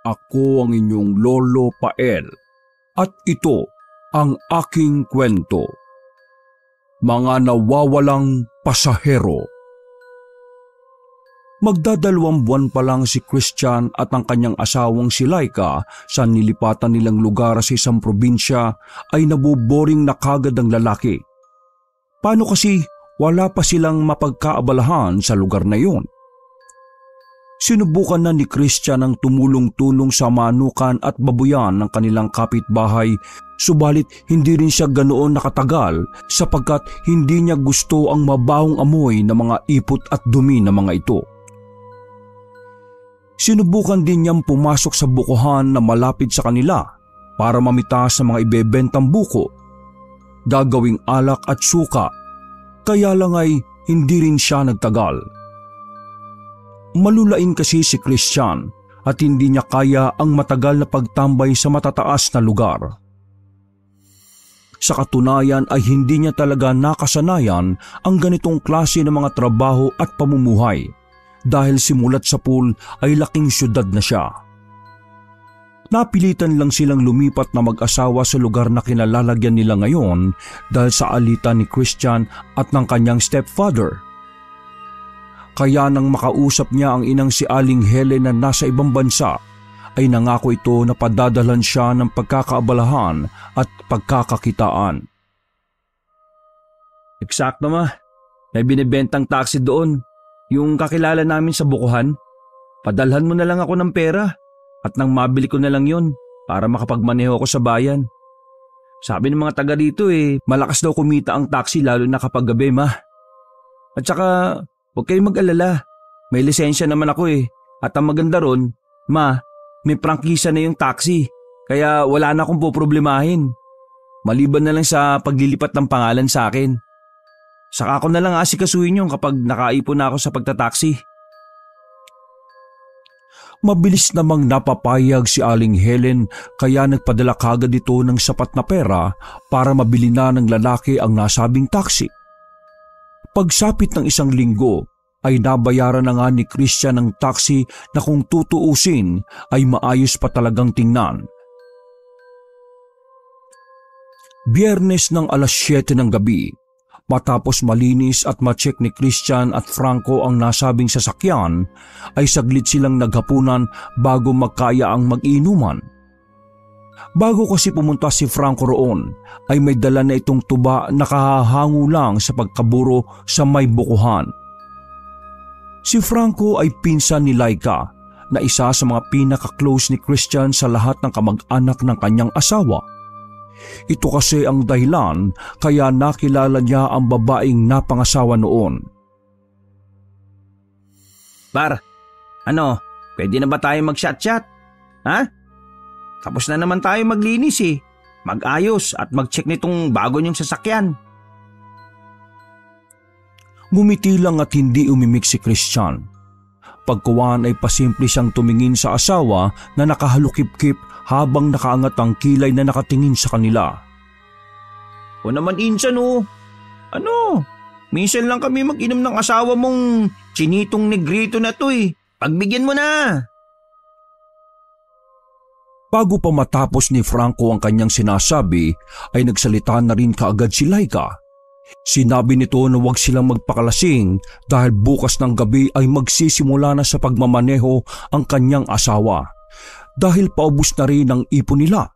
Ako ang inyong Lolo Pael at ito ang aking kwento. Mga nawawalang pasahero. Magdadalawang buwan pa lang si Christian at ang kanyang asawang si Laika sa nilipatan nilang lugar sa isang probinsya ay nabuboring na kagad ang lalaki. Paano kasi wala pa silang mapagkaabalahan sa lugar na iyon? Sinubukan na ni Christian ang tumulong-tulong sa manukan at babuyan ng kanilang kapitbahay, subalit hindi rin siya ganoon nakatagal sapagkat hindi niya gusto ang mabahong amoy ng mga ipot at dumi ng mga ito. Sinubukan din niyang pumasok sa bukuhan na malapit sa kanila para mamitas sa mga ibebentang buko, gagawing alak at suka, kaya lang ay hindi rin siya nagtagal. Malulain kasi si Christian at hindi niya kaya ang matagal na pagtambay sa matataas na lugar. Sa katunayan ay hindi niya talaga nakasanayan ang ganitong klase ng mga trabaho at pamumuhay dahil simulat sa pool ay laking syudad na siya. Napilitan lang silang lumipat na mag-asawa sa lugar na kinalalagyan nila ngayon dahil sa alitan ni Christian at ng kanyang stepfather. Kaya nang makausap niya ang inang si Aling Helen na nasa ibang bansa, ay nangako ito na padadalhan siya ng pagkakaabalahan at pagkakakitaan. Eksakto ma, may binibentang taxi doon, yung kakilala namin sa bukuhan. Padalhan mo na lang ako ng pera at nang mabili ko na lang yun para makapagmaneho ako sa bayan. Sabi ng mga taga dito malakas daw kumita ang taxi lalo na kapag gabi ma. At saka huwag kayong mag-alala, may lisensya naman ako at ang maganda ron, ma, may prangkisa na yung taxi kaya wala na akong poproblemahin. Maliban na lang sa paglilipat ng pangalan sa akin. Saka ako na lang asikasuhin yung kapag nakaipon na ako sa pagtataksi. Mabilis namang napapayag si Aling Helen kaya nagpadala kagad ito ng sapat na pera para mabili na ng lalaki ang nasabing taxi. Pagsapit ng 1 linggo ay nabayaran na nga ni Christian ang taxi na kung tutuusin ay maayos pa talagang tingnan. Biyernes ng 7:00 ng gabi, matapos malinis at ma-check ni Christian at Franco ang nasabing sasakyan, ay saglit silang naghapunan bago magkaya ang mag-inuman. Bago kasi pumunta si Franco roon, ay may dala na itong tuba na kahahango lang sa pagkaburo sa may bukuhan. Si Franco ay pinsan ni Laika na isa sa mga pinaka-close ni Christian sa lahat ng kamag-anak ng kanyang asawa. Ito kasi ang dahilan kaya nakilala niya ang babaeng napangasawa noon. Par, pwede na ba tayo mag-shot-shot? Ha? Tapos na naman tayo maglinis mag-ayos at mag-check nitong bago niyong sasakyan. Ngumiti lang at hindi umimik si Christian. Pagkuwan ay pasimple siyang tumingin sa asawa na nakahalukip-kip habang nakaangat ang kilay na nakatingin sa kanila. O naman insan minsan lang kami mag-inom ng asawa mong chinitong negrito na to Pagbigyan mo na! Bago pa matapos ni Franco ang kanyang sinasabi ay nagsalita na rin kaagad si Laika. Sinabi nito na huwag silang magpakalasing dahil bukas ng gabi ay magsisimula na sa pagmamaneho ang kanyang asawa dahil paubos na rin ang ipon nila.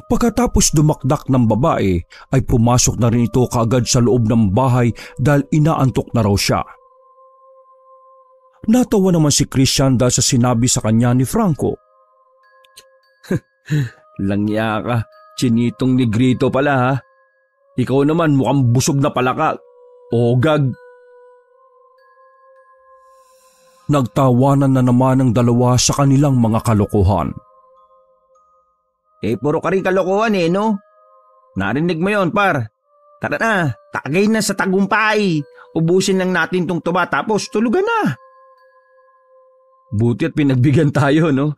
Pagkatapos dumakdak ng babae ay pumasok na rin ito kaagad sa loob ng bahay dahil inaantok na raw siya. Natawa naman si Christian dahil sa sinabi sa kanya ni Franco. Langya ka, chinitong negrito pala ha. Ikaw naman mukhang busog na palaka. Ogag. Nagtawanan na naman ang dalawa sa kanilang mga kalokohan. Puro ka rin kalokohan no? Narinig mo yon par. Tara na, tagay na sa tagumpay. Ubusin lang natin tong tuba tapos tulugan na. Buti at pinagbigyan tayo no?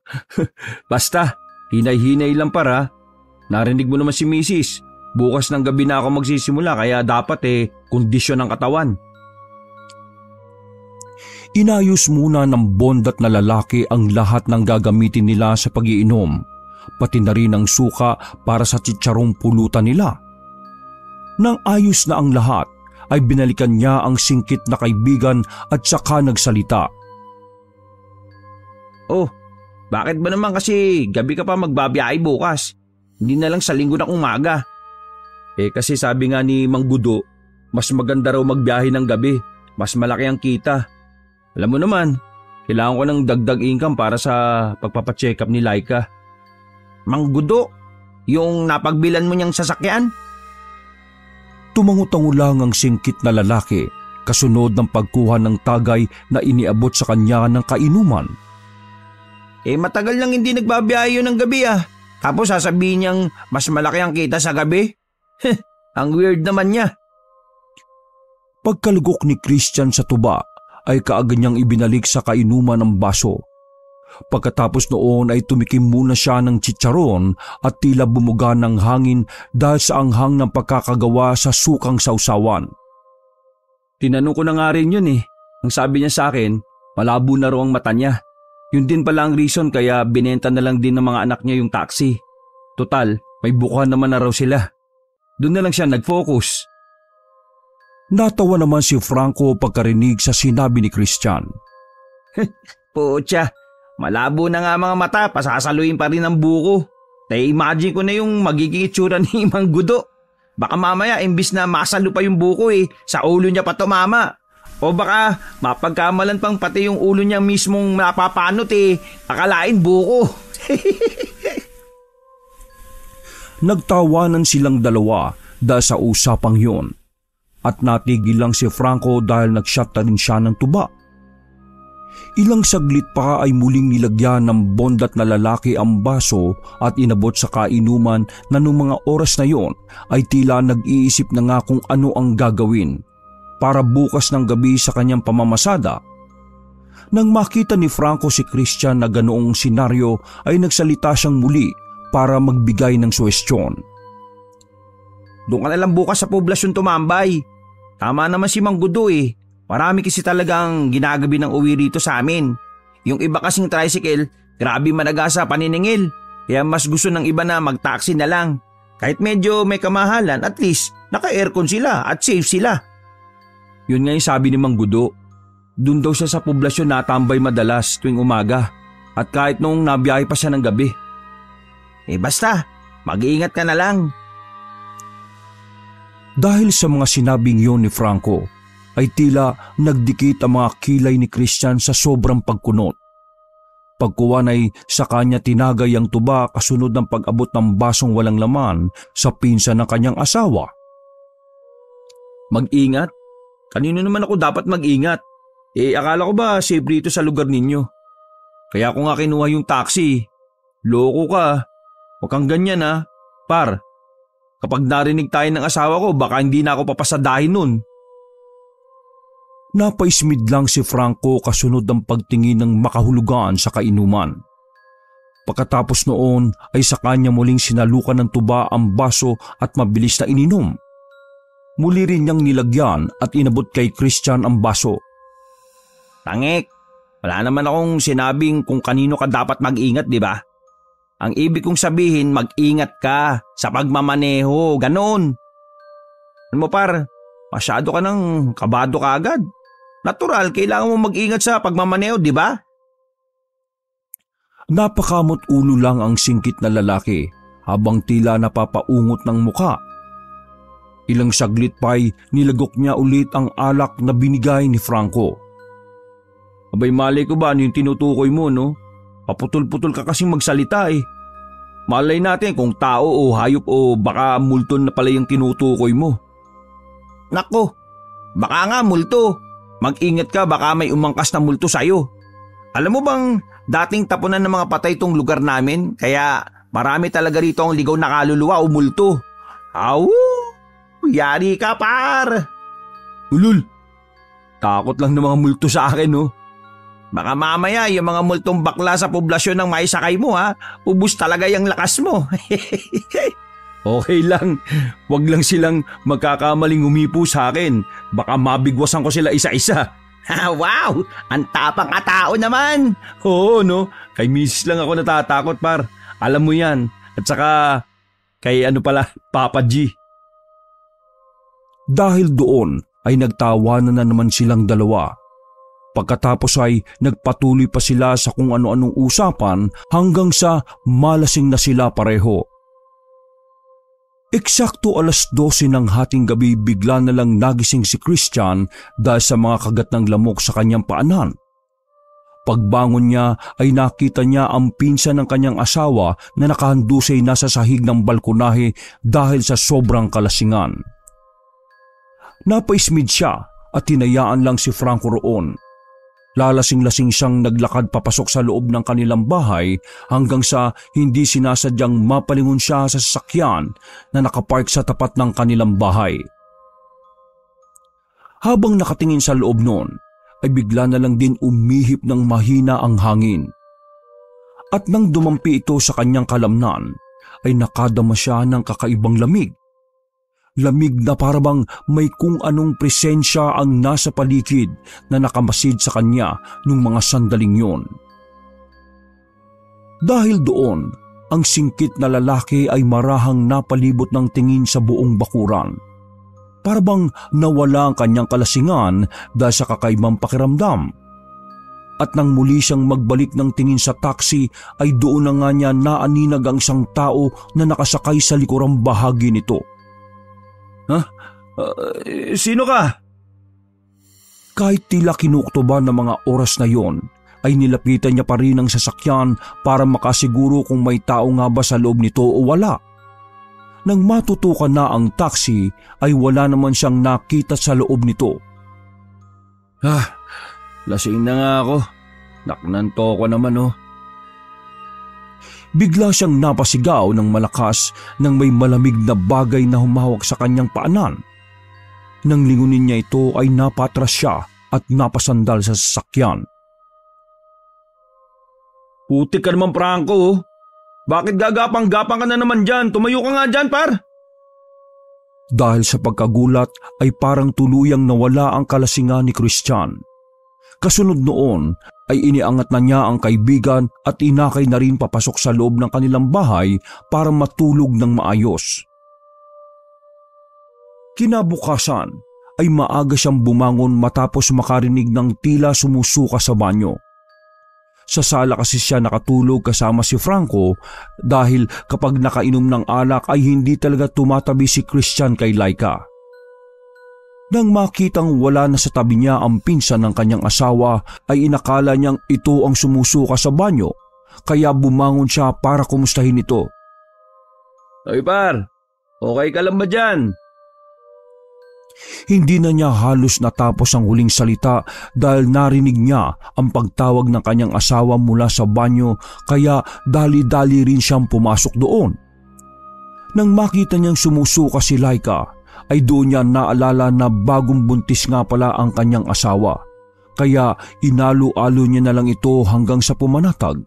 Basta, hinay-hinay lang para. Narinig mo naman si Mrs. Bukas ng gabi na ako magsisimula kaya dapat kondisyon ng katawan. Inayos muna ng bondat na lalaki ang lahat ng gagamitin nila sa pag-iinom, pati na rin ang suka para sa tsitsarong pulutan nila. Nang ayos na ang lahat, ay binalikan niya ang singkit na kaibigan at saka nagsalita. Oh, bakit ba naman kasi gabi ka pa magbabiyahe bukas? Hindi na lang sa linggo ng umaga. Kasi sabi nga ni Mang Gudo, mas maganda raw magbiyahe ng gabi, mas malaki ang kita. Alam mo naman, kailangan ko ng dagdag income para sa pagpapacheck up ni Laika. Mang Gudo, yung napagbilan mo niyang sasakyan? Tumango-tango lang ang singkit na lalaki kasunod ng pagkuha ng tagay na iniabot sa kanya ng kainuman. Matagal nang hindi nagbabiyahe yun ng gabi ah. Tapos sasabihin niyang mas malaki ang kita sa gabi? Ang weird naman niya. Pagkalugok ni Christian sa tuba ay kaagad niyang ibinalik sa kainuman ng baso. Pagkatapos noon ay tumikim muna siya ng chicharon at tila bumuga ng hangin dahil sa anghang ng pagkakagawa sa sukang sausawan. Tinanong ko na nga rin yun eh. Ang sabi niya sa akin, malabo na raw ang mata niya. Yun din pala ang reason kaya binenta na lang din ng mga anak niya yung taxi. Total, may bukuhan naman na raw sila. Doon na lang siya nag-focus. Natawa naman si Franco pagkarinig sa sinabi ni Christian. Pucha, malabo na nga mga mata, pasasaluin pa rin ang buko. Na-imagine ko na yung magiging itsura ni Mang Gudo. Baka mamaya imbis na masalo pa yung buko sa ulo niya pa tumama. O baka mapagkamalan pang pati yung ulo niya mismong napapanot akalain buko. Nagtawanan silang dalawa dahil sa usapang yun. At natigil lang si Franco dahil nagshot na rin siya ng tuba. Ilang saglit pa ay muling nilagyan ng bondat na lalaki ang baso at inabot sa kainuman na nung mga oras na yon ay tila nag-iisip na nga kung ano ang gagawin para bukas ng gabi sa kanyang pamamasada. Nang makita ni Franco si Christian na ganoong senaryo ay nagsalita siyang muli para magbigay ng suwestyon. Doon ka na lang bukas sa poblasyon tumambay. Tama naman si Mang Gudo Marami kasi talagang ginagabi ng uwi rito sa amin. Yung iba kasing tricycle, grabe managasa paniningil. Kaya mas gusto ng iba na mag-taxi na lang. Kahit medyo may kamahalan, at least naka-aircon sila at safe sila. Yun nga yung sabi ni Mang Gudo. Doon daw siya sa poblasyon natambay madalas tuwing umaga. At kahit noong nabiyahe pa siya ng gabi. Basta, mag-iingat ka na lang. Dahil sa mga sinabing yon ni Franco, ay tila nagdikit ang mga kilay ni Christian sa sobrang pagkunot. Pagkuwan ay sa kanya tinagay ang tuba kasunod ng pag-abot ng basong walang laman sa pinsan ng kanyang asawa. Mag-ingat? Kanino naman ako dapat mag-ingat? Akala ko ba safe rito sa lugar ninyo? Kaya ko nga kinuha yung taxi. Loko ka. Huwag kang ganyan par. Kapag narinig tayo ng asawa ko, baka hindi na ako papasadahin nun. Napaismid lang si Franco kasunod ng pagtingin ng makahulugan sa kainuman. Pagkatapos noon ay sa kanya muling sinalukan ng tuba ang baso at mabilis na ininom. Muli rin niyang nilagyan at inabot kay Christian ang baso. Tangik, wala naman akong sinabing kung kanino ka dapat mag-ingat, di ba? Ang ibig kong sabihin, mag-ingat ka sa pagmamaneho, ganon. Ano mo par, masyado ka ng kabado ka agad. Natural, kailangan mo mag-ingat sa pagmamaneho, di ba? Napakamot ulo lang ang singkit na lalaki habang tila napapaungot ng muka. Ilang saglit pa'y nilagok niya ulit ang alak na binigay ni Franco. Abay malay ko ba ano yung tinutukoy mo, no? Paputol-putol ka kasing magsalita Malay natin kung tao o hayop o baka multo na pala yung tinutukoy mo. Nako, baka nga multo. Mag-ingat ka baka may umangkas na multo sa'yo. Alam mo bang dating tapunan ng mga patay tong lugar namin kaya marami talaga rito ang ligaw na kaluluwa o multo. Aw, yari ka par. Ulul, takot lang ng mga multo sa akin Baka mamaya yung mga multong bakla sa poblasyon ng maisakay mo ubus talaga yung lakas mo. Okay lang, wag lang silang magkakamaling umipo sa akin. Baka mabigwasan ko sila isa-isa. Wow! Ang tapang katao naman! Oo, no? Kay misis lang ako natatakot, par. Alam mo yan. At saka, kay Papa G. Dahil doon ay nagtawanan na naman silang dalawa. Pagkatapos ay nagpatuloy pa sila sa kung ano-anong usapan hanggang sa malasing na sila pareho. Eksakto 12:00 ng hating gabi bigla na lang nagising si Christian dahil sa mga kagat ng lamok sa kanyang paanan. Pagbangon niya ay nakita niya ang pinsan ng kanyang asawa na nakahandusay nasa sahig ng balkonahe dahil sa sobrang kalasingan. Napaismid siya at hinayaan lang si Franco roon. Lalasing-lasing siyang naglakad papasok sa loob ng kanilang bahay hanggang sa hindi sinasadyang mapalingon siya sa sasakyan na nakapark sa tapat ng kanilang bahay. Habang nakatingin sa loob noon, ay bigla na lang din umihip ng mahina ang hangin. At nang dumampi ito sa kanyang kalamnan, ay nakadama siya ng kakaibang lamig. Lamig na parabang may kung anong presensya ang nasa paligid na nakamasid sa kanya nung mga sandaling yon. Dahil doon, ang singkit na lalaki ay marahang napalibot ng tingin sa buong bakuran. Parabang nawala ang kanyang kalasingan dahil sa kakaibang pakiramdam. At nang muli siyang magbalik ng tingin sa taxi ay doon na nga niya naaninag ang isang tao na nakasakay sa likurang bahagi nito. Sino ka? Kahit tila kinuktuban ng mga oras na yon, ay nilapitan niya pa rin ang sasakyan para makasiguro kung may tao nga ba sa loob nito o wala. Nang matutukan na ang taxi ay wala naman siyang nakita sa loob nito. Lasing na nga ako. Naknanto ko naman Bigla siyang napasigaw ng malakas nang may malamig na bagay na humawak sa kanyang paanan. Nang lingunin niya ito ay napatras siya at napasandal sa sasakyan. Putik ka naman, Franco. Bakit gagapang-gapang ka na naman dyan? Tumayo ka nga dyan, par! Dahil sa pagkagulat ay parang tuluyang nawala ang kalasingan ni Christian. Kasunod noon ay iniangat na niya ang kaibigan at inakay na rin papasok sa loob ng kanilang bahay para matulog ng maayos. Kinabukasan ay maaga siyang bumangon matapos makarinig ng tila sumusuka sa banyo. Sa sala kasi siya nakatulog kasama si Franco dahil kapag nakainom ng alak ay hindi talaga tumatabi si Christian kay Laika. Nang makitang wala na sa tabi niya ang pinsan ng kanyang asawa ay inakala niyang ito ang sumusuka sa banyo kaya bumangon siya para kumustahin ito. Ay par, okay ka lang ba dyan? Hindi na niya halos natapos ang huling salita dahil narinig niya ang pagtawag ng kanyang asawa mula sa banyo kaya dali-dali rin siyang pumasok doon. Nang makita niyang sumusuka si Laika ay doon niya naalala na bagong buntis nga pala ang kanyang asawa kaya inalo-alo niya na lang ito hanggang sa pumanatag.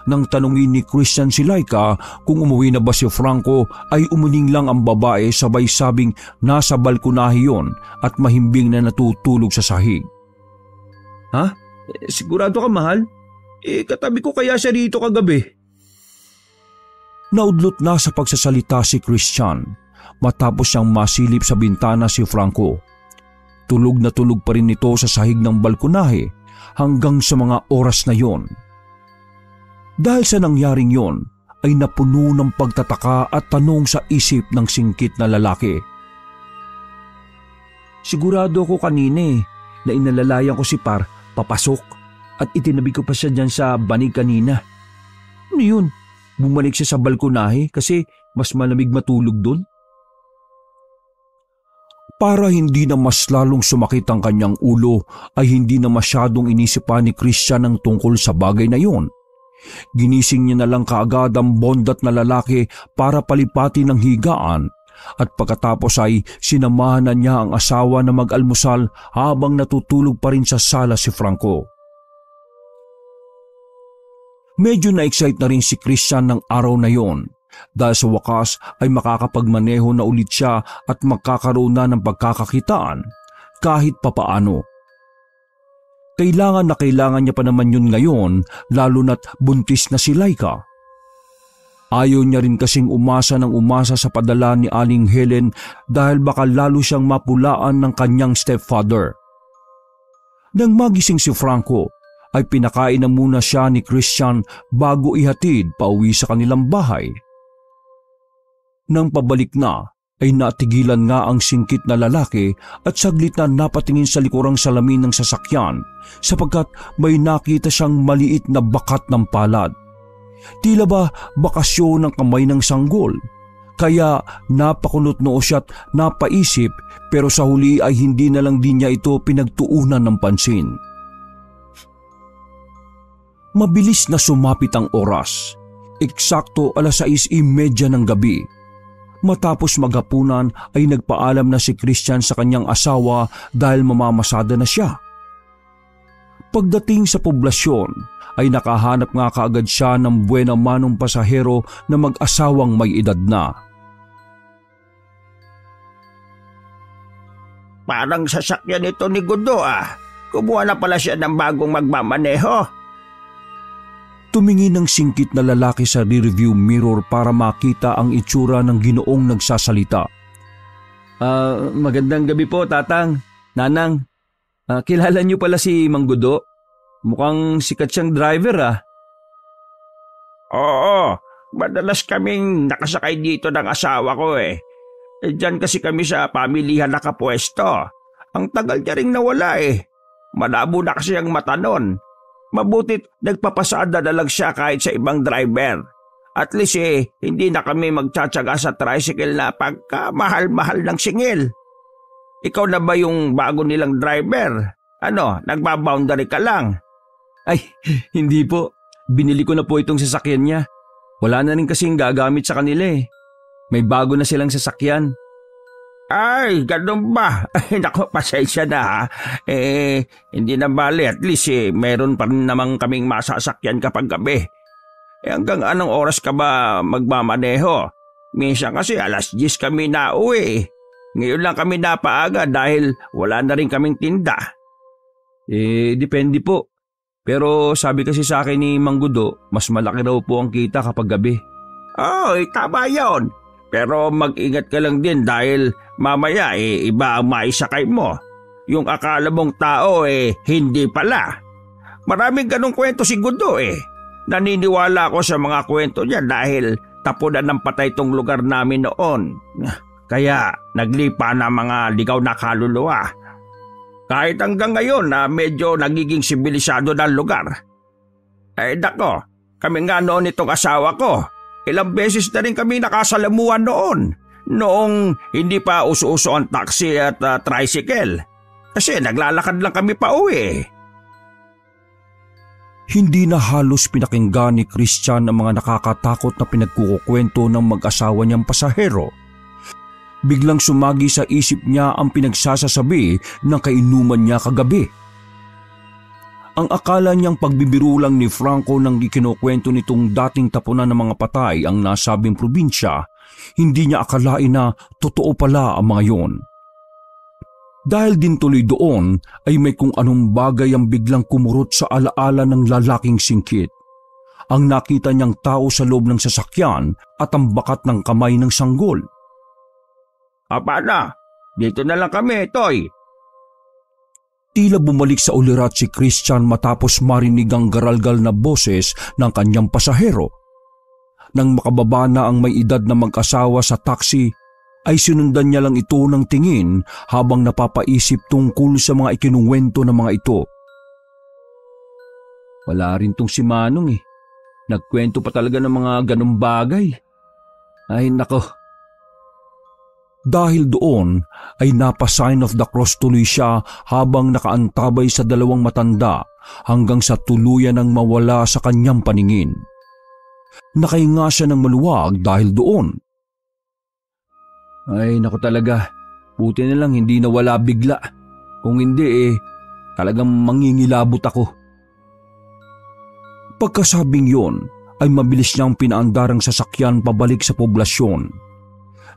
Nang tanungin ni Christian si Laika kung umuwi na ba si Franco ay umuning lang ang babae sabay sabing nasa balkonahe yon at mahimbing na natutulog sa sahig. Sigurado ka, mahal? Katabi ko kaya siya rito kagabi. Naudlot na sa pagsasalita si Christian matapos siyang masilip sa bintana si Franco. Tulog na tulog pa rin ito sa sahig ng balkonahe hanggang sa mga oras na yon. Dahil sa nangyaring yon ay napuno ng pagtataka at tanong sa isip ng singkit na lalaki. Sigurado ko kanina na inalalayan ko si par papasok at itinabi ko pa siya dyan sa banig kanina. Ano yun? Bumalik siya sa balkonahe kasi mas malamig matulog doon? Para hindi na mas lalong sumakit ang kanyang ulo ay hindi na masyadong inisip pa ni Christian ang tungkol sa bagay na yon. Ginising niya na lang kaagad ang bondat na lalaki para palipati ng higaan at pagkatapos ay sinamahan na niya ang asawa na mag-almusal habang natutulog pa rin sa sala si Franco. Medyo na-excite na rin si Christian ng araw na yon dahil sa wakas ay makakapagmaneho na ulit siya at magkakaroon na ng pagkakakitaan kahit papaano. Kailangan na kailangan niya pa naman yun ngayon, lalo na't buntis na si Laika. Ayaw niya rin kasing umasa ng umasa sa padala ni Aling Helen dahil baka lalo siyang mapulaan ng kanyang stepfather. Nang magising si Franco, ay pinakain na muna siya ni Christian bago ihatid pauwi sa kanilang bahay. Nang pabalik na, ay natigilan nga ang singkit na lalaki at saglit na napatingin sa likurang salamin ng sasakyan sapagkat may nakita siyang maliit na bakat ng palad. Tila ba bakasyon ng kamay ng sanggol? Kaya napakunot noo siya't napaisip pero sa huli ay hindi na lang din niya ito pinagtuunan ng pansin. Mabilis na sumapit ang oras. Eksakto 6:30 ng gabi. Matapos maghapunan ay nagpaalam na si Christian sa kanyang asawa dahil mamamasada na siya. Pagdating sa poblasyon ay nakahanap nga kaagad siya ng buena manong pasahero na mag-asawang may edad na. Parang sasakyan ito ni Gudo Kumuha na pala siya ng bagong magmamaneho. Tumingin ng singkit na lalaki sa rearview mirror para makita ang itsura ng ginoong nagsasalita. Magandang gabi po, Tatang. Nanang, kilala niyo pala si Mang Gudo? Mukhang sikat siyang driver Oo, madalas kaming nakasakay dito ng asawa ko Diyan kasi kami sa pamilihan nakapwesto. Ang tagal niya ring nawala Malabo na kasi ang mata nun. Mabutit nagpapasada na lang siya kahit sa ibang driver. At least hindi na kami magtsatsaga sa tricycle na pagkamahal-mahal ng singil. Ikaw na ba yung bago nilang driver? Nagbaboundary ka lang? Ay, hindi po. Binili ko na po itong sasakyan niya. Wala na rin kasing gagamit sa kanila May bago na silang sasakyan. Ay, ganun ba? Ay, naku, pasensya na hindi na bali. At least meron pa rin namang kaming masasakyan kapag gabi. Hanggang anong oras ka ba magmamaneho? Minsan kasi 10:00 kami nauwi. Ngayon lang kami napaaga dahil wala na rin kaming tinda. Depende po. Pero sabi kasi sa akin ni Mang Gudo, mas malaki raw po ang kita kapag gabi. Tama yun. Pero mag-ingat ka lang din dahil mamaya iba ang maisakay mo. Yung akala mong tao hindi pala. Maraming ganong kwento si Gudo Naniniwala ako sa mga kwento niya dahil tapunan ng patay tong lugar namin noon. Kaya naglipa na mga ligaw na kaluluwa. Kahit hanggang ngayon na medyo nagiging sibilisado ng lugar. Dako, kami nga noon itong asawa ko. Ilang beses na rin kami nakasalamuhan noon. Noong hindi pa uso-uso ang taxi at tricycle. Kasi naglalakad lang kami pa uwi. Hindi na halos pinakinggan ni Christian ang mga nakakatakot na pinagkukukwento ng mag-asawa niyang pasahero. Biglang sumagi sa isip niya ang pinagsasasabi ng kainuman niya kagabi. Ang akala niyang pagbibiro lang ni Franco nang ikinukwento nitong dating tapunan ng mga patay ang nasabing probinsya, hindi niya akalain na totoo pala ang mga yon. Dahil din tuloy doon ay may kung anong bagay ang biglang kumurot sa alaala ng lalaking singkit. Ang nakita niyang tao sa loob ng sasakyan at ang bakat ng kamay ng sanggol. Paano? Dito na lang kami, Toy. Tila bumalik sa ulirat si Christian matapos marinig ang garalgal na boses ng kanyang pasahero. Nang makababa na ang may edad na mag-asawa sa taxi, ay sinundan niya lang ito ng tingin habang napapaisip tungkol sa mga ikinuwento ng mga ito. Wala rin tong si Manong Nagkwento pa talaga ng mga ganong bagay. Ay nako. Dahil doon ay napa-sign of the cross tuloy siya habang nakaantabay sa dalawang matanda hanggang sa tuluyan ng mawala sa kanyang paningin. Nakahinga siya ng maluwag dahil doon. Ay naku talaga, buti na lang hindi nawala bigla. Kung hindi talagang mangingilabot ako. Pagkasabing yon ay mabilis niyang pinaandar ang sasakyan pabalik sa poblasyon.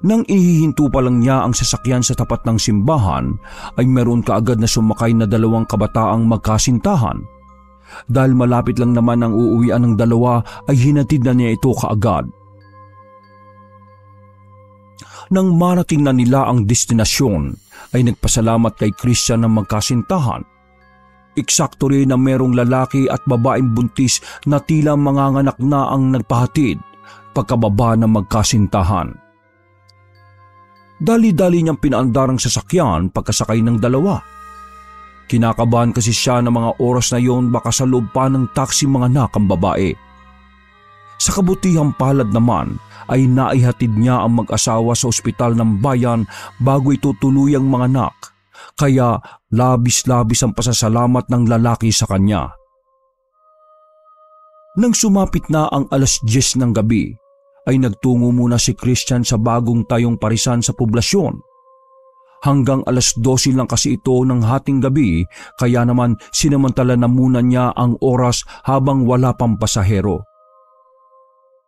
Nang ihihinto pa lang niya ang sasakyan sa tapat ng simbahan, ay meron kaagad na sumakay na 2 kabataang magkasintahan. Dahil malapit lang naman ang uuwian ng dalawa ay hinatid na niya ito kaagad. Nang marating na nila ang destinasyon, ay nagpasalamat kay Christian ng magkasintahan. Eksakto rin na merong lalaki at babaeng buntis na tila manganganak na ang nagpahatid pagkababa ng magkasintahan. Dali-dali niyang pinaandar ang sasakyan pagkasakay ng dalawa. Kinakabahan kasi siya ng mga oras na yon baka sa loob pa ng taxi manganak ang babae. Sa kabutihang palad naman ay naihatid niya ang mag-asawa sa ospital ng bayan bago ito tuluyang manganak, kaya labis-labis ang pasasalamat ng lalaki sa kanya. Nang sumapit na ang 10:00 ng gabi, ay nagtungo muna si Christian sa bagong tayong parisan sa poblasyon. Hanggang 12:00 lang kasi ito ng hating gabi, kaya naman sinamantala na muna niya ang oras habang wala pang pasahero.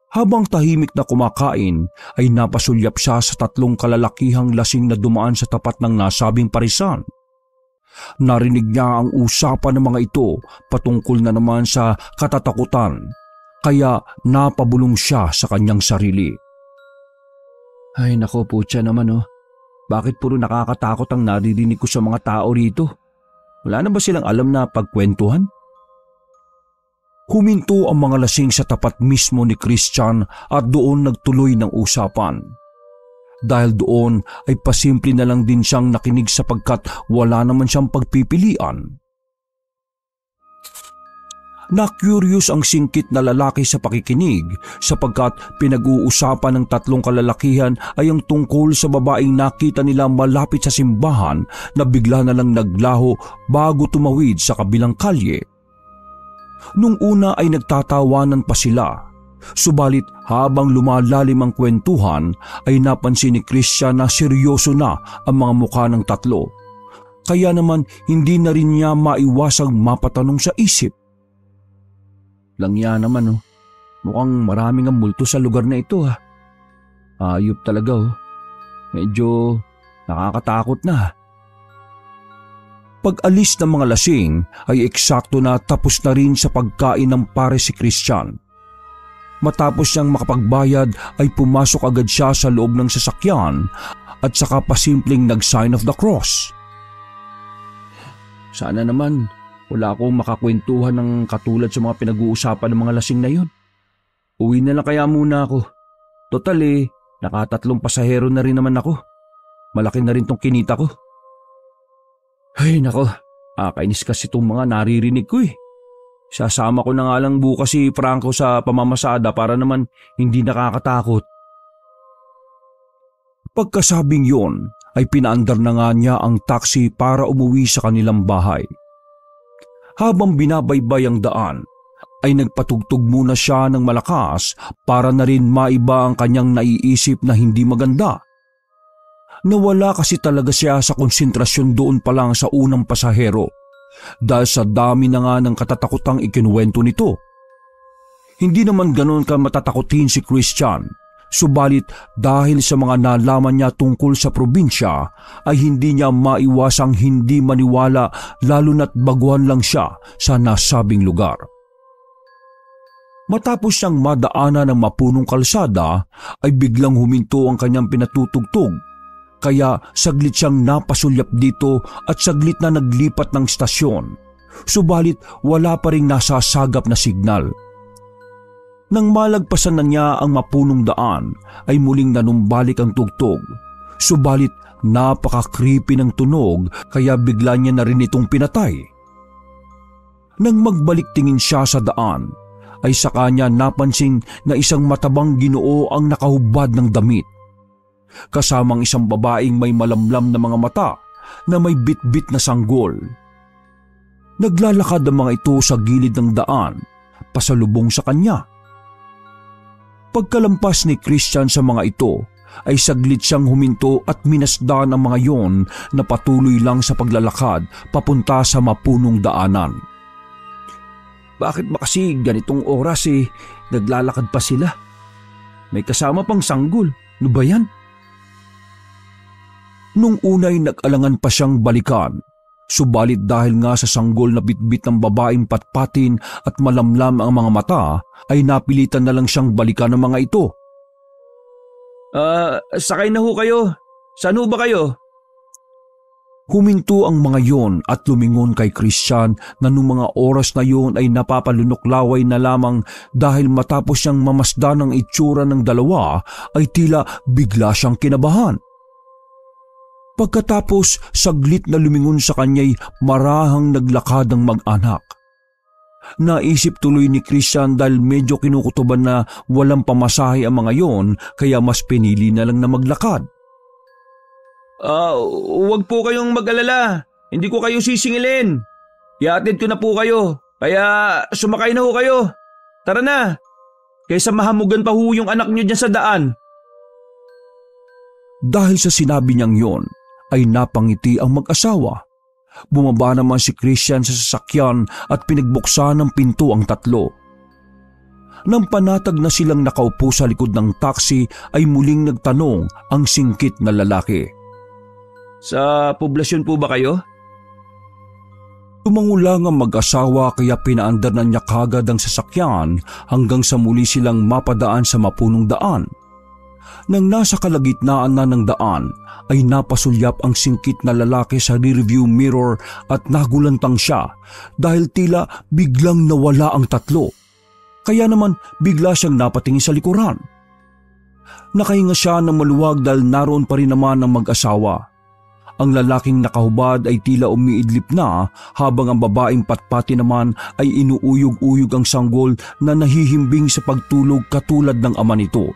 Habang tahimik na kumakain, ay napasulyap siya sa 3 kalalakihang lasing na dumaan sa tapat ng nasabing parisan. Narinig niya ang usapan ng mga ito patungkol na naman sa katatakutan, kaya napabulong siya sa kanyang sarili. Ay nako, putya naman oh. Bakit puro nakakatakot ang naririnig ko sa mga tao rito? Wala na ba silang alam na pagkwentuhan? Huminto ang mga lasing sa tapat mismo ni Christian at doon nagtuloy ng usapan. Dahil doon ay pasimple na lang din siyang nakinig sapagkat wala naman siyang pagpipilian. Na-curious ang singkit na lalaki sa pakikinig sapagkat pinag-uusapan ng 3 kalalakihan ay ang tungkol sa babaeng nakita nila malapit sa simbahan na bigla na lang naglaho bago tumawid sa kabilang kalye. Nung una ay nagtatawanan pa sila, subalit habang lumalalim ang kwentuhan ay napansin ni Christian na seryoso na ang mga mukha ng 3. Kaya naman hindi na rin niya maiwasang mapatanong sa isip. Langya naman oh, mukhang maraming ang multo sa lugar na ito ha. Ayop talaga oh, medyo nakakatakot na. Pag-alis ng mga lasing ay eksakto na tapos na rin sa pagkain ng pare si Christian. Matapos niyang makapagbayad ay pumasok agad siya sa loob ng sasakyan at saka pasimpleng nag-sign of the cross. Sana naman wala akong makakwentuhan ng katulad sa mga pinag-uusapan ng mga lasing na yun. Uwi na lang kaya muna ako. Total naka-3 pasahero na rin naman ako. Malaki na rin tong kinita ko. Ay nako, kainis kasi itong mga naririnig ko Sasama ko na nga lang bukas si Franco sa pamamasada para naman hindi nakakatakot. Pagkasabing yon ay pinaandar na nga niya ang taxi para umuwi sa kanilang bahay. Habang binabaybay ang daan, ay nagpatugtog muna siya ng malakas para na rin maiba ang kanyang naiisip na hindi maganda. Nawala kasi talaga siya sa konsentrasyon doon pa lang sa unang pasahero dahil sa dami na nga ng katatakutang ikinuwento nito. Hindi naman ganoon ka matatakutin si Christian, subalit dahil sa mga nalaman niya tungkol sa probinsya ay hindi niya maiwasang hindi maniwala lalo na't baguhan lang siya sa nasabing lugar. Matapos siyang madaanan ng mapunong kalsada ay biglang huminto ang kanyang pinatutugtog. Kaya saglit siyang napasulyap dito at saglit na naglipat ng stasyon. Subalit wala pa ring nasasagap na signal. Nang malagpasan na niya ang mapunong daan ay muling nanumbalik ang tugtog. Subalit napaka-creepy ng tunog kaya bigla niya na rin itong pinatay. Nang magbalik tingin siya sa daan ay saka niya napansin na isang matabang Ginoo ang nakahubad ng damit. Kasamang isang babaeng may malamlam na mga mata na may bit-bit na sanggol. Naglalakad ang mga ito sa gilid ng daan, pasalubong sa kanya. Pagkalampas ni Christian sa mga ito, ay saglit siyang huminto at minasdan ang mga yon na patuloy lang sa paglalakad papunta sa mapunong daanan. Bakit ba kasi ganitong oras naglalakad pa sila? May kasama pang sanggol, ano ba yan? Nung unay nag-alangan pa siyang balikan, subalit dahil nga sa sanggol na bitbit ng babaeng patpatin at malamlam ang mga mata, ay napilitan na lang siyang balikan ng mga ito. Sakay na ho kayo. Saan ho ba kayo? Huminto ang mga yon at lumingon kay Christian na nung mga oras na yon ay napapalunoklaway na lamang dahil matapos siyang mamasdan ng itsura ng dalawa ay tila bigla siyang kinabahan. Pagkatapos saglit na lumingon sa kanya'y marahang naglakad ang mag-anak. Naisip tuloy ni Christian dahil medyo kinukutuban na walang pamasahe ang mga yon kaya mas pinili na lang na maglakad. Huwag po kayong mag-alala. Hindi ko kayo sisingilin. Iatid ko na po kayo. Kaya sumakay na ho kayo. Tara na. Kaysa mahamugan pa ho yung anak niyo dyan sa daan. Dahil sa sinabi niyang yon, ay napangiti ang mag-asawa. Bumaba naman si Christian sa sasakyan at pinagbuksan ng pinto ang tatlo. Nang panatag na silang nakaupo sa likod ng taxi ay muling nagtanong ang singkit na lalaki. Sa poblasyon po ba kayo? Tumangulang ang mag-asawa kaya pinaandar na niya kagad ang sasakyan hanggang sa muli silang mapadaan sa mapunong daan. Nang nasa kalagitnaan na ng daan ay napasulyap ang singkit na lalaki sa rearview mirror at nagulantang siya dahil tila biglang nawala ang tatlo. Kaya naman bigla siyang napatingin sa likuran. Nakahinga siya ng maluwag dahil naroon pa rin naman ang mag-asawa. Ang lalaking nakahubad ay tila umiidlip na habang ang babaeng patpati naman ay inuuyog-uyog ang sanggol na nahihimbing sa pagtulog katulad ng ama nito.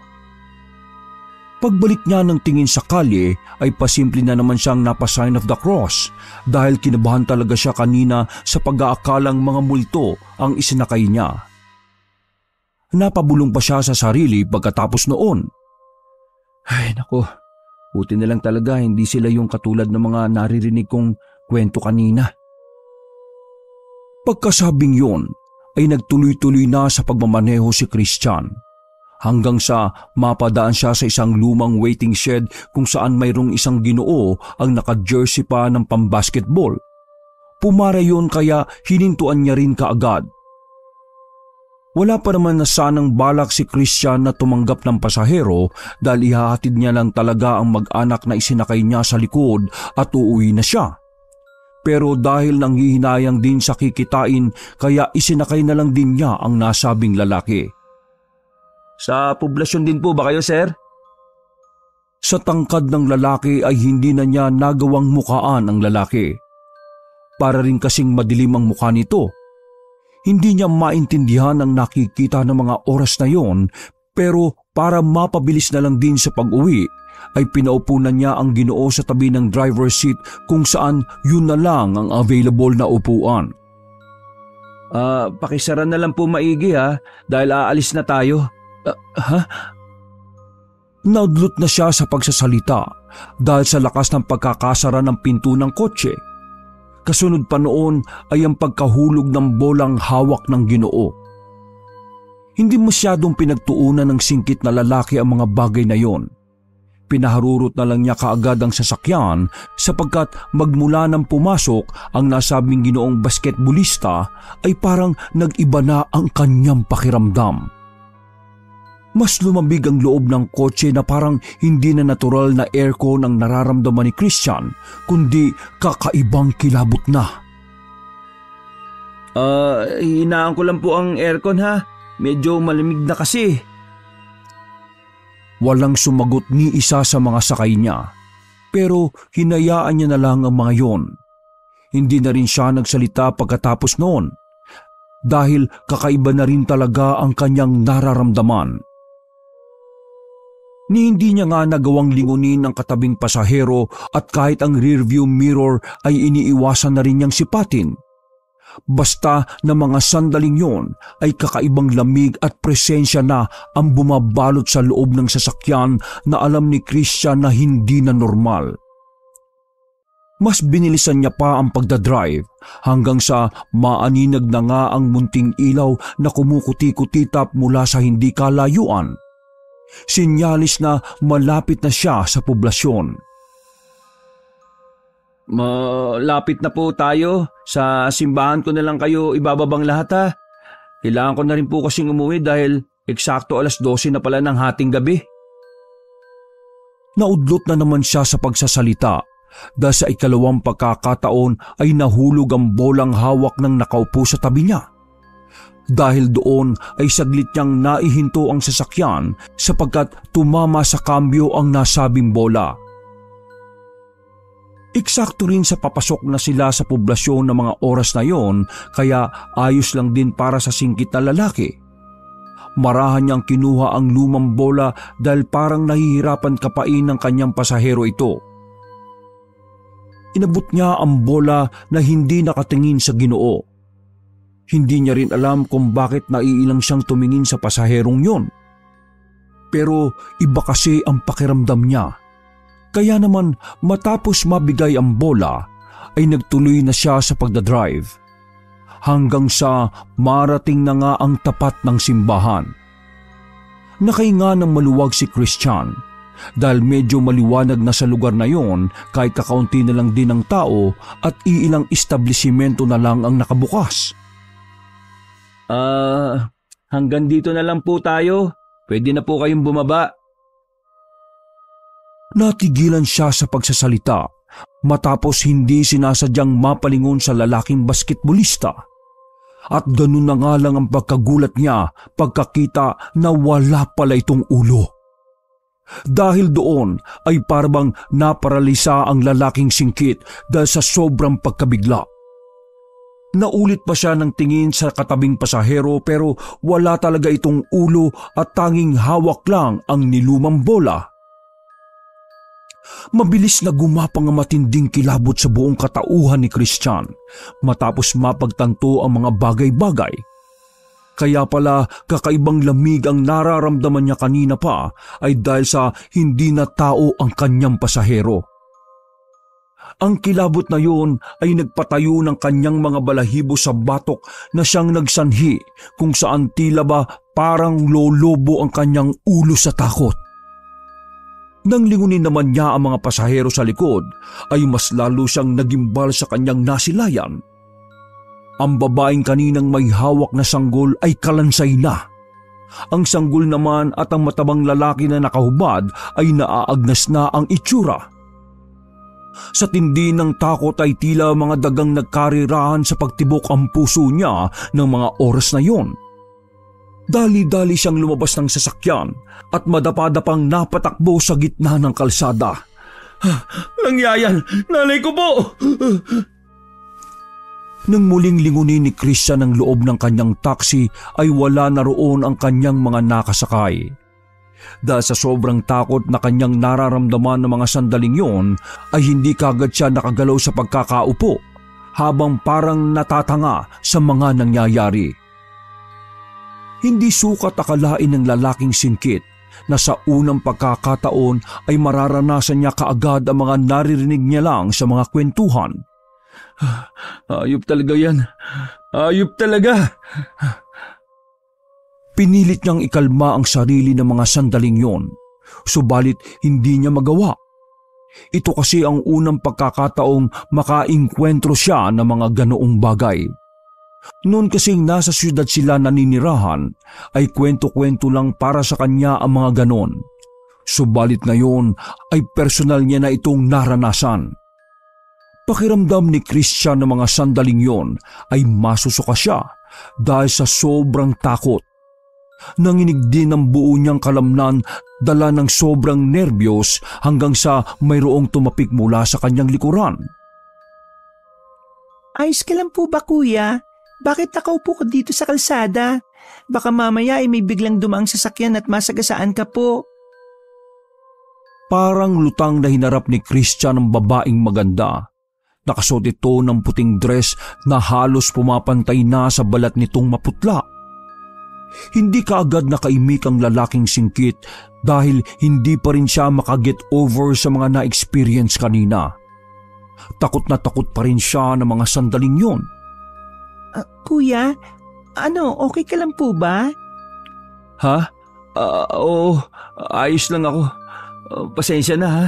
Pagbalik niya ng tingin sa kalye ay pasimple na naman siyang napa-sign of the cross dahil kinabahan talaga siya kanina sa pag-aakalang mga multo ang isinakay niya. Napabulong pa siya sa sarili pagkatapos noon. Ay nako. Buti na lang talaga hindi sila yung katulad ng mga naririnig kong kwento kanina. Pagkasabing yon ay nagtuloy-tuloy na sa pagmamaneho si Christian hanggang sa mapadaan siya sa isang lumang waiting shed kung saan mayroong isang Ginoo ang naka-jersey pa ng pambasketball. Pumara yon kaya hinintuan niya rin kaagad. Wala pa naman na sanang balak si Christian na tumanggap ng pasahero dahil ihahatid niya lang talaga ang mag-anak na isinakay niya sa likod at uuwi na siya. Pero dahil nanghihinayang din sa kikitain kaya isinakay na lang din niya ang nasabing lalaki. Sa poblasyon din po ba kayo, sir? Sa tangkad ng lalaki ay hindi na niya nagawang mukaan ang lalaki. Para rin kasing madilim ang mukha nito. Hindi niya maintindihan ang nakikita ng mga oras na yon pero para mapabilis na lang din sa pag-uwi ay pinaupo na niya ang Ginoo sa tabi ng driver's seat kung saan yun na lang ang available na upuan. Pakisara na lang po maigi ha dahil aalis na tayo. Ha? Naudlot na siya sa pagsasalita dahil sa lakas ng pagkakasara ng pinto ng kotse. Kasunod pa noon ay ang pagkahulog ng bolang hawak ng Ginoo. Hindi masyadong pinagtuunan ng singkit na lalaki ang mga bagay na yon. Pinaharurot na lang niya kaagad ang sasakyan sapagkat magmula nang pumasok ang nasabing Ginoong basketballista ay parang nag-iba na ang kanyang pakiramdam. Mas lumambig ang loob ng kotse na parang hindi na natural na aircon ang nararamdaman ni Christian, kundi kakaibang kilabot na. Hinaan ko lang po ang aircon ha. Medyo malamig na kasi. Walang sumagot ni isa sa mga sakay niya, pero hinayaan niya na lang ang mga yon. Hindi na rin siya nagsalita pagkatapos noon, dahil kakaiba na rin talaga ang kanyang nararamdaman. Ni hindi niya nga nagawang lingunin ang katabing pasahero at kahit ang rearview mirror ay iniiwasan na rin niyang sipatin. Basta na mga sandaling yon ay kakaibang lamig at presensya na ang bumabalot sa loob ng sasakyan na alam ni Christian na hindi na normal. Mas binilisan niya pa ang pagdadrive hanggang sa maaninag na nga ang munting ilaw na kumukuti-kutitap mula sa hindi kalayuan. Sinyalis na malapit na siya sa poblasyon. Malapit na po tayo. Sa simbahan ko na lang kayo ibababang lahat ha. Kailangan ko na rin po kasing umuwi dahil eksakto 12:00 na pala ng hating gabi. Naudlot na naman siya sa pagsasalita dahil sa ikalawang pagkakataon ay nahulog ang bolang hawak ng nakaupo sa tabi niya. Dahil doon ay saglit niyang naihinto ang sasakyan sapagkat tumama sa kambyo ang nasabing bola. Eksakto rin sa papasok na sila sa poblasyon ng mga oras na yon kaya ayos lang din para sa singkit na lalaki. Marahan niyang kinuha ang lumang bola dahil parang nahihirapan kapain ng kanyang pasahero ito. Inabot niya ang bola na hindi nakatingin sa Ginoo. Hindi niya rin alam kung bakit naiilang siyang tumingin sa pasaherong yon. Pero iba kasi ang pakiramdam niya. Kaya naman matapos mabigay ang bola ay nagtuloy na siya sa pagdadrive. Hanggang sa marating na nga ang tapat ng simbahan. Nakahinga ng maluwag si Christian dahil medyo maliwanag na sa lugar na yon kahit kakaunti na lang din ang tao at iilang establisimento na lang ang nakabukas. Hanggang dito na lang po tayo. Pwede na po kayong bumaba. Natigilan siya sa pagsasalita matapos hindi sinasadyang mapalingon sa lalaking basketbolista. At ganun na nga lang ang pagkagulat niya pagkakita na wala pala itong ulo. Dahil doon ay parang naparalisa ang lalaking singkit dahil sa sobrang pagkabigla. Naulit pa siya ng tingin sa katabing pasahero pero wala talaga itong ulo at tanging hawak lang ang nilumang bola. Mabilis na gumapang ang matinding kilabot sa buong katauhan ni Christian matapos mapagtanto ang mga bagay-bagay. Kaya pala kakaibang lamig ang nararamdaman niya kanina pa ay dahil sa hindi na tao ang kanyang pasahero. Ang kilabot na yon ay nagpatayo ng kanyang mga balahibo sa batok na siyang nagsanhi kung saan tila ba parang lolobo ang kanyang ulo sa takot. Nang lingunin naman niya ang mga pasahero sa likod ay mas lalo siyang nagimbal sa kanyang nasilayan. Ang babaeng kaninang may hawak na sanggol ay kalansay na. Ang sanggol naman at ang matabang lalaki na nakahubad ay naaagnas na ang itsura. Sa tindi ng takot ay tila mga dagang nagkarirahan sa pagtibok ang puso niya ng mga oras na yon. Dali-dali siyang lumabas ng sasakyan at madapadapang napatakbo sa gitna ng kalsada. Nangyayan! Nanay ko po! Nang muling lingunin ni Christian ang loob ng kanyang taxi ay wala na roon ang kanyang mga nakasakay. Dahil sa sobrang takot na kanyang nararamdaman ng mga sandaling yon ay hindi kagad siya nakagalaw sa pagkakaupo habang parang natatanga sa mga nangyayari. Hindi sukat akalain ng lalaking singkit na sa unang pagkakataon ay mararanasan niya kaagad ang mga naririnig niya lang sa mga kwentuhan. Ayop talaga yan. Ayop talaga. Pinilit niyang ikalma ang sarili ng mga sandaling yon, subalit hindi niya magawa. Ito kasi ang unang pagkakataong makainkwentro siya ng mga ganoong bagay. Noon kasing nasa syudad sila naninirahan, ay kwento-kwento lang para sa kanya ang mga ganon. Subalit ngayon ay personal niya na itong naranasan. Pakiramdam ni Christian ng mga sandaling yon ay masusuka siya dahil sa sobrang takot. Nanginig din ang buo niyang kalamnan dala ng sobrang nerbiyos hanggang sa mayroong tumapik mula sa kanyang likuran. Ayos ka lang po ba kuya? Bakit nakaupo ka dito sa kalsada? Baka mamaya ay may biglang dumaang sasakyan at masagasaan ka po. Parang lutang na hinarap ni Christian ang babaeng maganda. Nakasuot ito ng puting dress na halos pumapantay na sa balat nitong maputla. Hindi kaagad nakaimik ang lalaking singkit dahil hindi pa rin siya makaget over sa mga na-experience kanina. Takot na takot pa rin siya ng mga sandaling yon. Kuya, okay ka lang po ba? Ha? Oo, ayos lang ako. Pasensya na ha.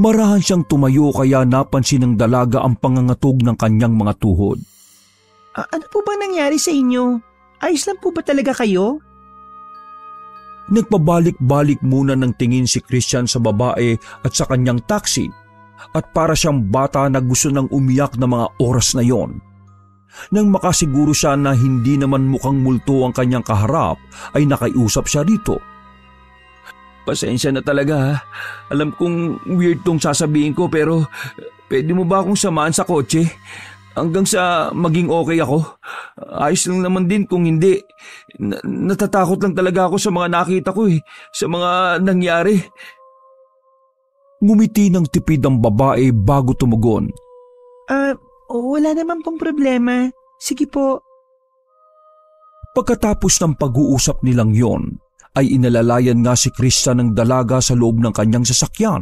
Marahan siyang tumayo kaya napansin ng dalaga ang pangangatog ng kanyang mga tuhod. Ano po ba nangyari sa inyo? Ayos lang po ba talaga kayo? Nagpabalik-balik muna ng tingin si Christian sa babae at sa kanyang taxi at para siyang bata na gusto nang umiyak na mga oras na yon. Nang makasiguro siya na hindi naman mukhang multo ang kanyang kaharap ay nakaiusap siya rito. Pasensya na talaga ha. Alam kong weird tong sasabihin ko pero pwede mo ba akong samahan sa kotse? Hanggang sa maging okay ako. Ayos lang naman din kung hindi. Natatakot lang talaga ako sa mga nakita ko sa mga nangyari. Ngumiti ng tipid ang babae bago tumugon. Wala naman pong problema. Sige po. Pagkatapos ng pag-uusap nilang yon, ay inalalayan nga si Christian ng dalaga sa loob ng kanyang sasakyan.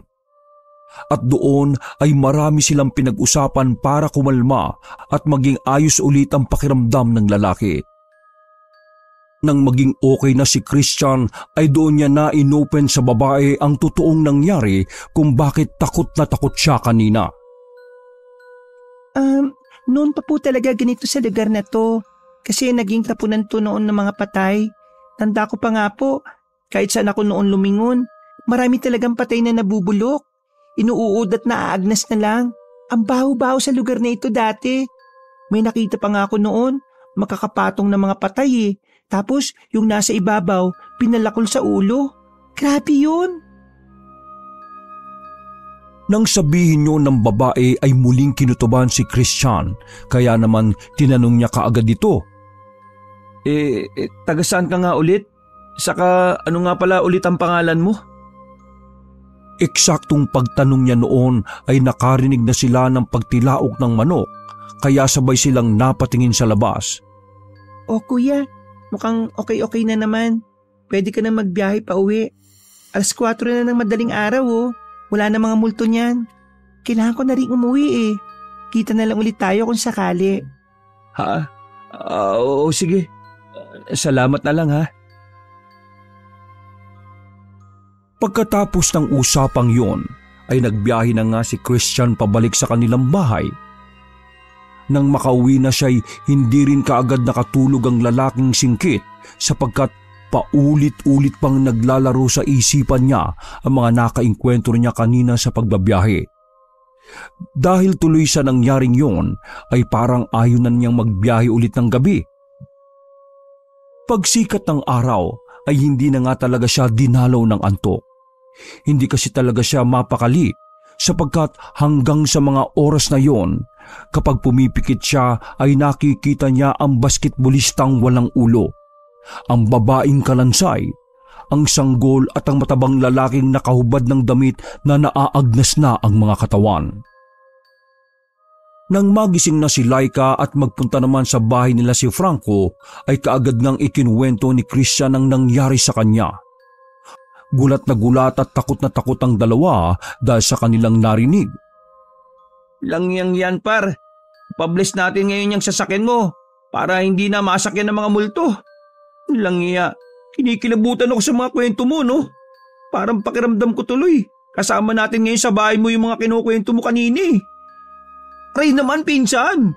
At doon ay marami silang pinag-usapan para kumalma at maging ayos ulit ang pakiramdam ng lalaki. Nang maging okay na si Christian ay doon niya na inopen sa babae ang totoong nangyari kung bakit takot na takot siya kanina. Noon pa po talaga ganito sa lugar na to kasi naging tapunan to noon ng mga patay. Tanda ko pa nga po, kahit saan ako noon lumingon, marami talagang patay na nabubulok. Inuuod at naaagnas na lang. Ang baho-baho sa lugar na ito dati. May nakita pa nga ako noon, makakapatong na mga patay Tapos yung nasa ibabaw, pinalakol sa ulo. Grabe yun. Nang sabihin niyo ng babae ay muling kinutuban si Christian, kaya naman tinanong niya kaagad ito. Taga saan ka nga ulit? Saka ano nga pala ulit ang pangalan mo? Eksaktong pagtanong niya noon ay nakarinig na sila ng pagtilaok ng manok, kaya sabay silang napatingin sa labas. O kuya, mukhang okay na naman. Pwede ka na magbiyahe pa uwi. 4:00 na ng madaling araw Wala na mga multo niyan. Kailangan ko na rin umuwi Kita na lang ulit tayo kung sakali. Ha? Oo, sige. Salamat na lang ha. Pagkatapos ng usapang yon, ay nagbiyahe na nga si Christian pabalik sa kanilang bahay. Nang makauwi na siya'y hindi rin kaagad nakatulog ang lalaking singkit sapagkat paulit-ulit pang naglalaro sa isipan niya ang mga nakaengkwentro niya kanina sa pagbabiyahe. Dahil tuloy sa nangyaring yon ay parang ayaw na niyang magbiyahe ulit ng gabi. Pagsikat ng araw ay hindi na nga talaga siya dinalaw ng antok. Hindi kasi talaga siya mapakali sapagkat hanggang sa mga oras na yon, kapag pumipikit siya ay nakikita niya ang basketballistang walang ulo, ang babaeng kalansay, ang sanggol at ang matabang lalaking nakahubad ng damit na naaagnas na ang mga katawan. Nang magising na si Laika at magpunta naman sa bahay nila si Franco, ay kaagad ngang ikinuwento ni Christian ang nangyari sa kanya. Gulat na gulat at takot na takot ang dalawa dahil sa kanilang narinig. Langyang yan par, pabless natin ngayon yung sasakyan mo para hindi na masakyan ng mga multo. Langya, kinikilabutan ako sa mga kwento mo no? Parang pakiramdam ko tuloy. Kasama natin ngayon sa bahay mo yung mga kinukwento mo kanini. Aray naman pinsan!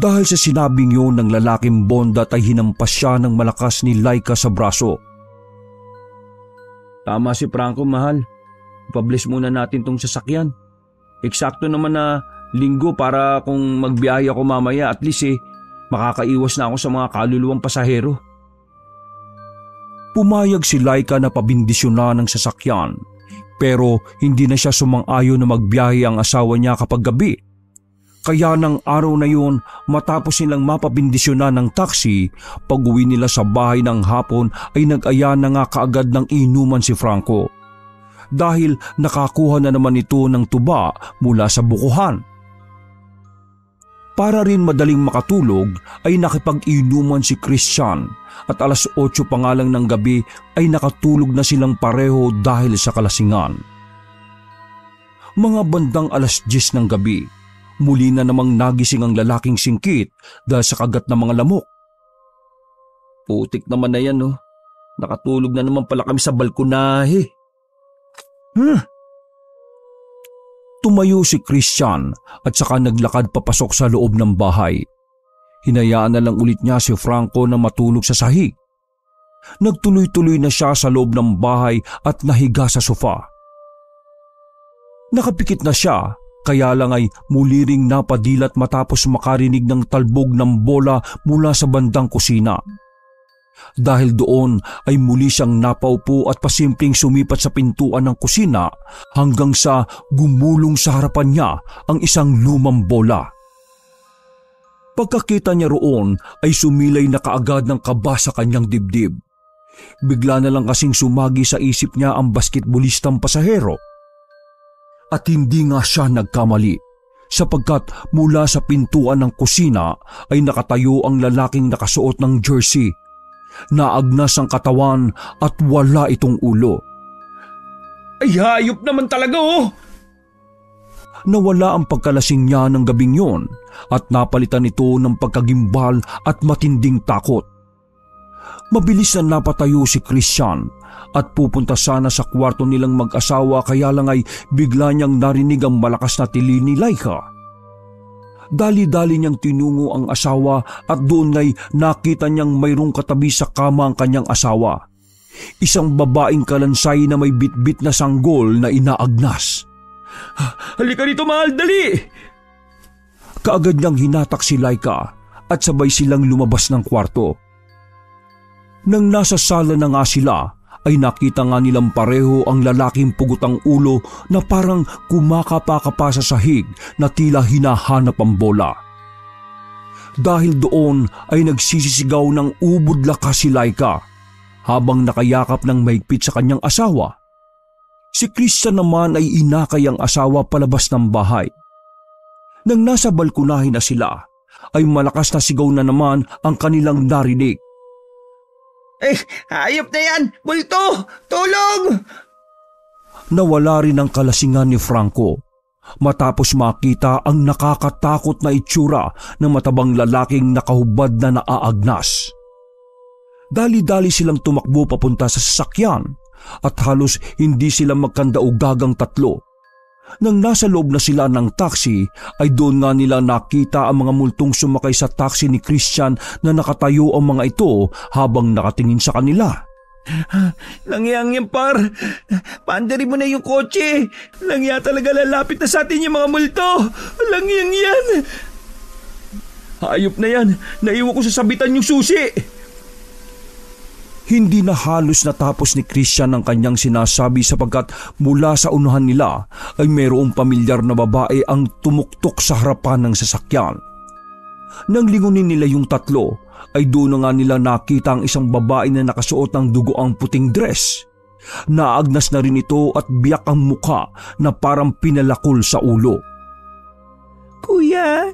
Dahil sa sinabing yun ng lalaking bondat ay hinampas siya ng malakas ni Laika sa braso. Tama si Franco mahal. Pabless muna natin tong sasakyan. Eksakto naman na linggo para kung magbiyahe ako mamaya at least makakaiwas na ako sa mga kaluluwang pasahero. Pumayag si Laika na pabindisyonan ng sasakyan. Pero hindi na siya sumang-ayon na magbiyahe ang asawa niya kapag gabi. Kaya ng araw na yun, matapos nilang mapabindisyonan ng taxi, pag-uwi nila sa bahay ng hapon ay nag-aya na nga kaagad ng inuman si Franco. Dahil nakakuha na naman ito ng tuba mula sa bukuhan. Para rin madaling makatulog ay nakipag-inuman si Christian at 8:00 pa nga lang ng gabi ay nakatulog na silang pareho dahil sa kalasingan. Mga bandang 10:00 ng gabi, muli na namang nagising ang lalaking singkit dahil sa kagat ng mga lamok. Putik naman na yan Nakatulog na naman pala kami sa balkonahe. Tumayo si Christian at saka naglakad papasok sa loob ng bahay. Hinayaan na lang ulit niya si Franco na matulog sa sahig. Nagtuloy-tuloy na siya sa loob ng bahay at nahiga sa sofa. Nakapikit na siya, kaya lang ay muli ring napadilat matapos makarinig ng talbog ng bola mula sa bandang kusina. Dahil doon ay muli siyang napaupo at pasimpleng sumipat sa pintuan ng kusina hanggang sa gumulong sa harapan niya ang isang lumang bola. Pagkakita niya roon ay sumilay na kaagad ng kaba sa kanyang dibdib. Bigla na lang kasing sumagi sa isip niya ang basketballistang pasahero. At hindi nga siya nagkamali, sapagkat mula sa pintuan ng kusina ay nakatayo ang lalaking nakasuot ng jersey. Naagnas ang katawan at wala itong ulo. Ay, hayop naman talaga oh! Nawala ang pagkalasing niya ng gabing yon at napalitan ito ng pagkagimbal at matinding takot. Mabilis na napatayo si Christian at pupunta sana sa kwarto nilang mag-asawa, kaya lang ay bigla niyang narinig ang malakas na tili ni Laika. Dali-dali niyang tinungo ang asawa at doon ay nakita niyang mayroong katabi sa kama ang kanyang asawa. Isang babaeng kalansay na may bitbit na sanggol na inaagnas. Halika dito, mahal, dali! Kaagad niyang hinatak si Laika at sabay silang lumabas ng kwarto. Nang nasa sala na nga sila, ay nakita nga nilang pareho ang lalaking pugutang ulo na parang kumakapa-kapa sa sahig na tila hinahanap ang bola. Dahil doon ay nagsisisigaw ng ubod lakas si Laika habang nakayakap ng mahigpit sa kanyang asawa. Si Christian naman ay inakay ang asawa palabas ng bahay. Nang nasa balkonahe na sila, ay malakas na sigaw na naman ang kanilang narinig. Hayop na yan! Bulto! Tulong! Nawala rin ang kalasingan ni Franco matapos makita ang nakakatakot na itsura ng matabang lalaking nakahubad na naaagnas. Dali-dali silang tumakbo papunta sa sasakyan at halos hindi sila magkandaugagang tatlo. Nang nasa loob na sila ng taxi ay doon nga nila nakita ang mga multong sumakay sa taxi ni Christian na nakatayo ang mga ito habang nakatingin sa kanila. Langyang yan, par. Paandari mo na yung kotse. Langya talaga lalapit na sa atin yung mga multo. Langyang yan. Hayop na yan. Naiwan ko sa sabitan yung susi. Hindi na halos natapos ni Christian ang kanyang sinasabi sapagkat mula sa unahan nila ay mayroong pamilyar na babae ang tumuktok sa harapan ng sasakyan. Nang lingunin nila yung tatlo ay doon na nga nila nakita ang isang babae na nakasuot ng dugoang puting dress. Naagnas na rin ito at biyak ang muka na parang pinalakol sa ulo. Kuya,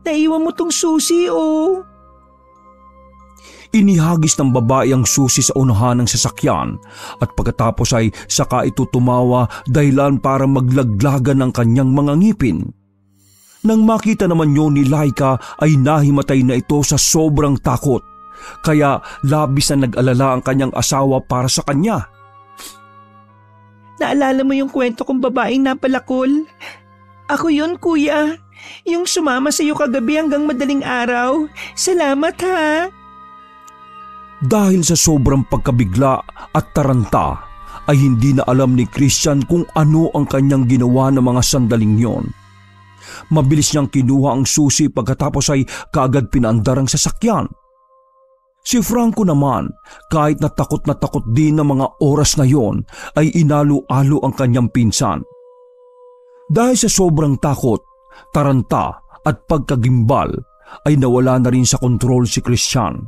naiwan mo tong susi oh. Inihagis ng babae ang susi sa unahan ng sasakyan at pagkatapos ay saka ito tumawa dahilan para maglaglagan ng kanyang mga ngipin. Nang makita naman yun ni Laika ay nahimatay na ito sa sobrang takot, kaya labis na nag-alala ang kanyang asawa para sa kanya. Naalala mo yung kwento kong babaeng napalakol? Ako yun, kuya. Yung sumama sa iyo kagabi hanggang madaling araw. Salamat ha. Dahil sa sobrang pagkabigla at taranta ay hindi na alam ni Christian kung ano ang kanyang ginawa ng mga sandaling yon. Mabilis niyang kinuha ang susi pagkatapos ay kaagad pinaandar ang sasakyan. Si Franco naman, kahit na takot din ng mga oras na yon, ay inalo-alo ang kanyang pinsan. Dahil sa sobrang takot, taranta at pagkagimbal ay nawala na rin sa kontrol si Christian.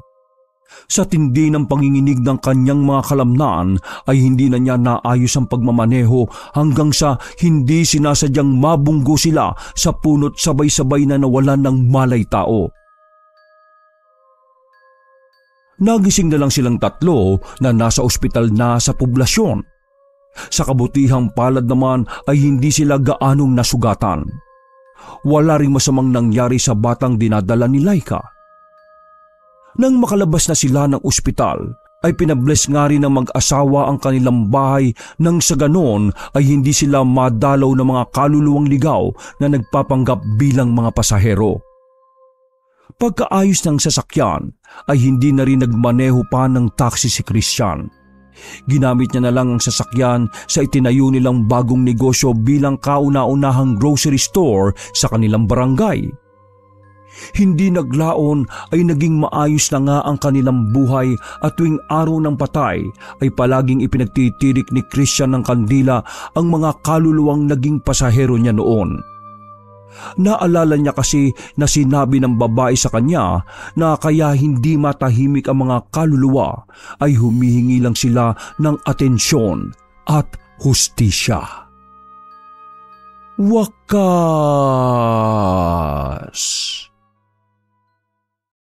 Sa tindi ng panginginig ng kanyang mga kalamnaan ay hindi na niya naayos ang pagmamaneho hanggang sa hindi sinasadyang mabunggo sila sa punot sabay-sabay na nawalan ng malay tao. Nagising na lang silang tatlo na nasa ospital na sa poblasyon. Sa kabutihang palad naman ay hindi sila gaanong nasugatan. Wala ring masamang nangyari sa batang dinadala ni Laika. Nang makalabas na sila ng ospital ay pinabless nga rin ng mag-asawa ang kanilang bahay nang sa ganon ay hindi sila madalaw ng mga kaluluwang ligaw na nagpapanggap bilang mga pasahero. Pagkaayos ng sasakyan ay hindi na rin nagmaneho pa ng taxi si Christian. Ginamit niya na lang ang sasakyan sa itinayo nilang bagong negosyo bilang kauna-unahang grocery store sa kanilang barangay. Hindi naglaon ay naging maayos na nga ang kanilang buhay at tuwing araw ng patay ay palaging ipinagtitirik ni Christian ng kandila ang mga kaluluwang naging pasahero niya noon. Naalala niya kasi na sinabi ng babae sa kanya na kaya hindi matahimik ang mga kaluluwa ay humihingi lang sila ng atensyon at hustisya. Wakas!